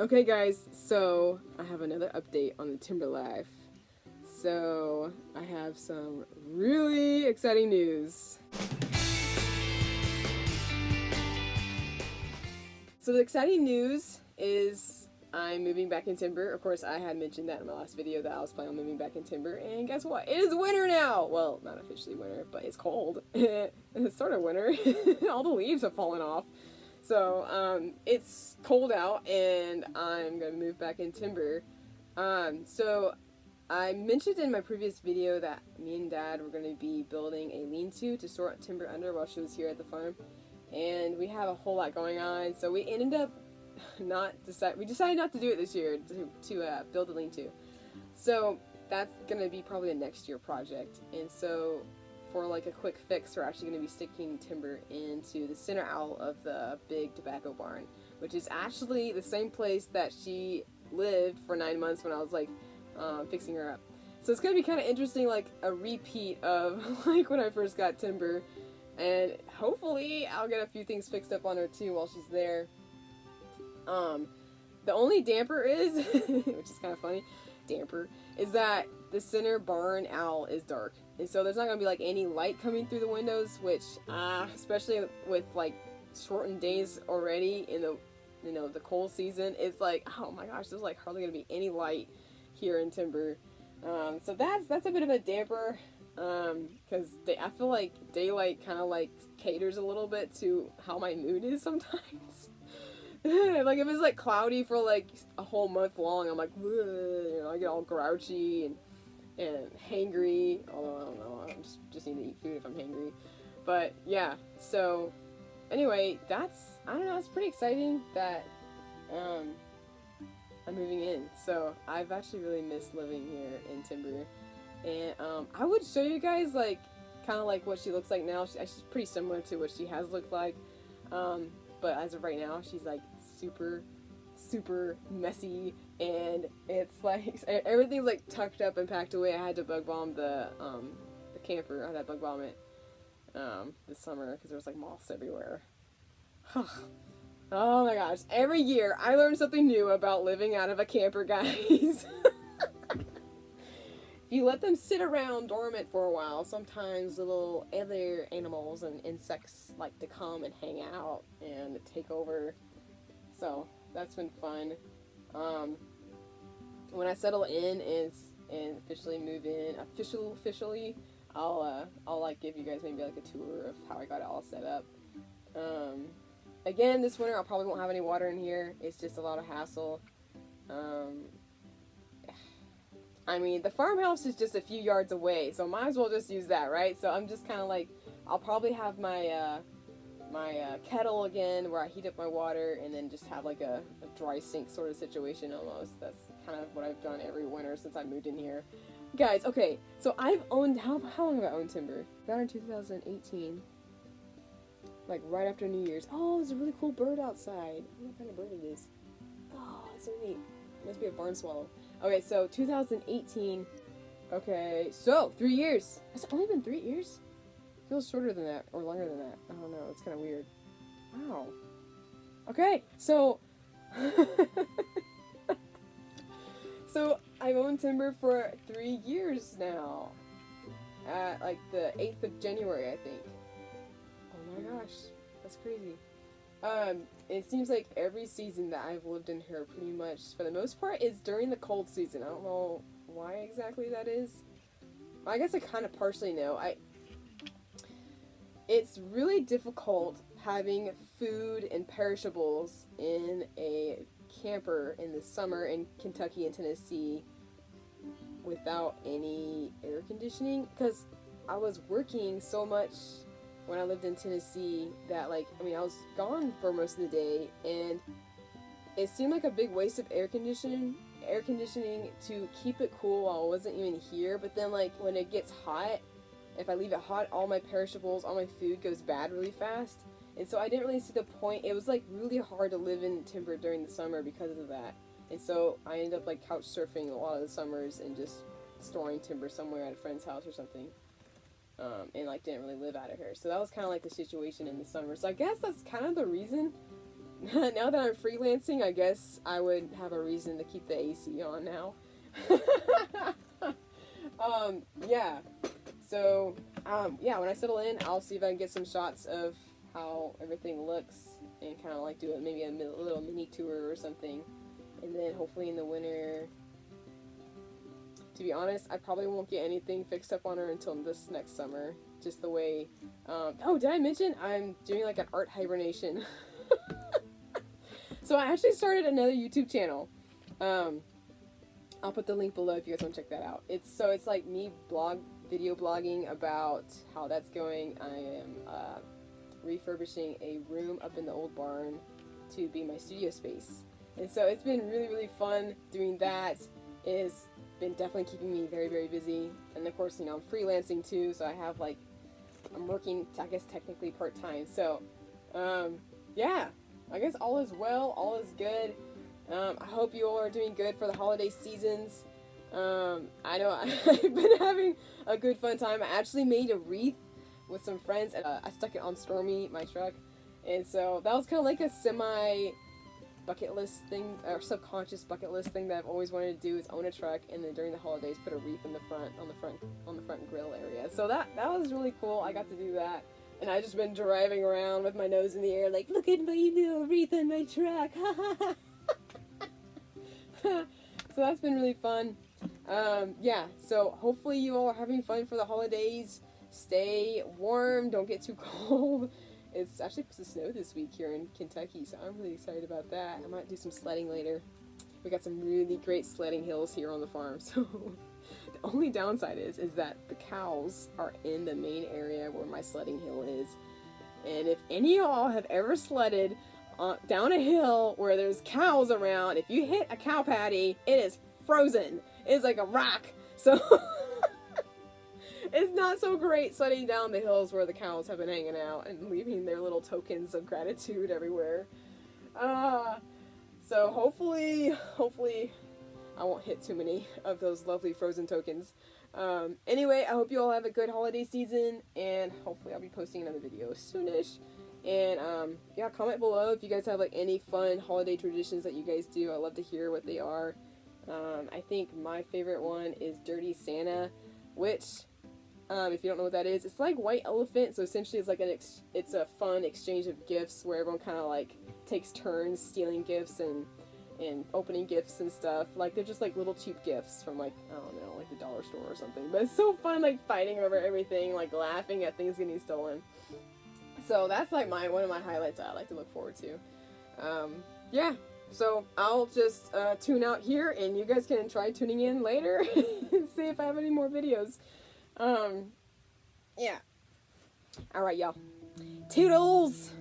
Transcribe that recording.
Okay guys, so I have another update on the timber life. So I have some really exciting news. So the exciting news is I'm moving back in timber. Of course, I had mentioned that in my last video that I was planning on moving back in timber, and guess what? It is winter now! Well, not officially winter, but it's cold. It's sort of winter. All the leaves have fallen off. So, it's cold out, and I'm gonna move back in timber. So I mentioned in my previous video that me and Dad were gonna be building a lean-to to store timber under while she was here at the farm. And we have a whole lot going on, so we ended up we decided not to do it this year to build a lean-to. So that's gonna be probably a next year project. And so for like a quick fix, we're actually going to be sticking timber into the center aisle of the big tobacco barn, which is actually the same place that she lived for 9 months when I was like fixing her up. So it's going to be kind of interesting, like a repeat of like when I first got timber, and hopefully I'll get a few things fixed up on her too while she's there. The only damper is, which is kind of funny, is that the center barn owl is dark. And so there's not going to be like any light coming through the windows, which, especially with like shortened days already in the, the cold season, it's like, oh my gosh, there's like hardly going to be any light here in timber. So that's a bit of a damper, because I feel like daylight kind of like caters a little bit to how my mood is sometimes. Like if it's like cloudy for like a whole month long, I'm like, I get all grouchy and hangry. Although I don't know, I just need to eat food if I'm hangry. But yeah, so anyway, I don't know, it's pretty exciting that I'm moving in. So I've actually really missed living here in timber, and I would show you guys like kind of like what she looks like now. She's pretty similar to what she has looked like. But as of right now, she's like super messy, and it's like everything's like tucked up and packed away. I had to bug bomb the camper. I had to bug bomb it this summer because there was like moths everywhere. Oh my gosh! Every year I learn something new about living out of a camper, guys. If you let them sit around dormant for a while, sometimes little other animals and insects like to come and hang out and take over. So that's been fun. When I settle in and officially move in, officially, I'll like give you guys maybe like a tour of how I got it all set up. Again, this winter I probably won't have any water in here. It's just a lot of hassle. I mean, the farmhouse is just a few yards away, so might as well just use that, right? So I'm just kind of like, I'll probably have my my kettle again where I heat up my water, and then just have like a dry sink sort of situation almost. That's kind of what I've done every winter since I moved in here. Guys, okay, so I've owned, how long have I owned timber? Got in 2018. Like right after New Year's. Oh, there's a really cool bird outside. I don't know what kind of bird it is. Oh, it's so neat. Must be a barn swallow. Okay, so 2018. Okay, so 3 years. Has it only been 3 years? Feels shorter than that, or longer than that. I don't know. It's kind of weird. Wow. Okay, so so I've owned timber for 3 years now. At like the 8th of January, I think. Oh my gosh, that's crazy. It seems like every season that I've lived in here, pretty much, for the most part, is during the cold season. I don't know why exactly that is. I guess I kind of partially know. It's really difficult having food and perishables in a camper in the summer in Kentucky and Tennessee without any air conditioning, because I was working so much when I lived in Tennessee that, like, I mean, I was gone for most of the day, and it seemed like a big waste of air conditioning to keep it cool while I wasn't even here. But then, like, when it gets hot, if I leave it hot, all my perishables, all my food goes bad really fast. And so I didn't really see the point. It was like really hard to live in timber during the summer because of that. And so I ended up like couch surfing a lot of the summers and just storing timber somewhere at a friend's house or something. And like didn't really live out of here. So that was kind of like the situation in the summer. So I guess that's kind of the reason now that I'm freelancing, I guess I would have a reason to keep the AC on now. Yeah. So, yeah, when I settle in, I'll see if I can get some shots of how everything looks and kind of like do maybe a little mini tour or something. And then hopefully in the winter, to be honest, I probably won't get anything fixed up on her until this next summer. Just the way, oh, did I mention I'm doing like an art hibernation? So I actually started another YouTube channel. I'll put the link below if you guys want to check that out. It's like me video blogging about how that's going. I am refurbishing a room up in the old barn to be my studio space. And so it's been really, really fun doing that. It's been definitely keeping me very, very busy. And of course, you know, I'm freelancing too, so I have like, I'm working, I guess, technically part-time. So, yeah, I guess all is well, all is good. I hope you all are doing good for the holiday seasons. I know I've been having a good fun time. I actually made a wreath with some friends, and I stuck it on Stormy, my truck. And so that was kind of like a semi bucket list thing, or subconscious bucket list thing that I've always wanted to do, is own a truck and then during the holidays put a wreath in the front, on the front grill area. So that was really cool. I got to do that. And I just been driving around with my nose in the air like, look at my little wreath on my truck. So that's been really fun. Yeah, so hopefully you all are having fun for the holidays. Stay warm, don't get too cold. It's actually supposed to snow this week here in Kentucky, so I'm really excited about that. I might do some sledding later. We got some really great sledding hills here on the farm, so the only downside is that the cows are in the main area where my sledding hill is. And if any of y'all have ever sledded down a hill where there's cows around, if you hit a cow patty, it is frozen. It's like a rock. So it's not so great sledding down the hills where the cows have been hanging out and leaving their little tokens of gratitude everywhere. So hopefully I won't hit too many of those lovely frozen tokens. Anyway, I hope you all have a good holiday season, and hopefully I'll be posting another video soonish. And yeah, comment below if you guys have like any fun holiday traditions that you guys do. I love to hear what they are. I think my favorite one is Dirty Santa, which if you don't know what that is, it's like White Elephant. So essentially, it's like it's a fun exchange of gifts where everyone kind of like takes turns stealing gifts and opening gifts and stuff. Like they're just like little cheap gifts from like, I don't know, like the dollar store or something. But it's so fun, like fighting over everything, like laughing at things getting stolen. So that's like one of my highlights that I like to look forward to. Yeah. So I'll just tune out here, and you guys can try tuning in later and see if I have any more videos. Yeah. Alright, y'all. Toodles!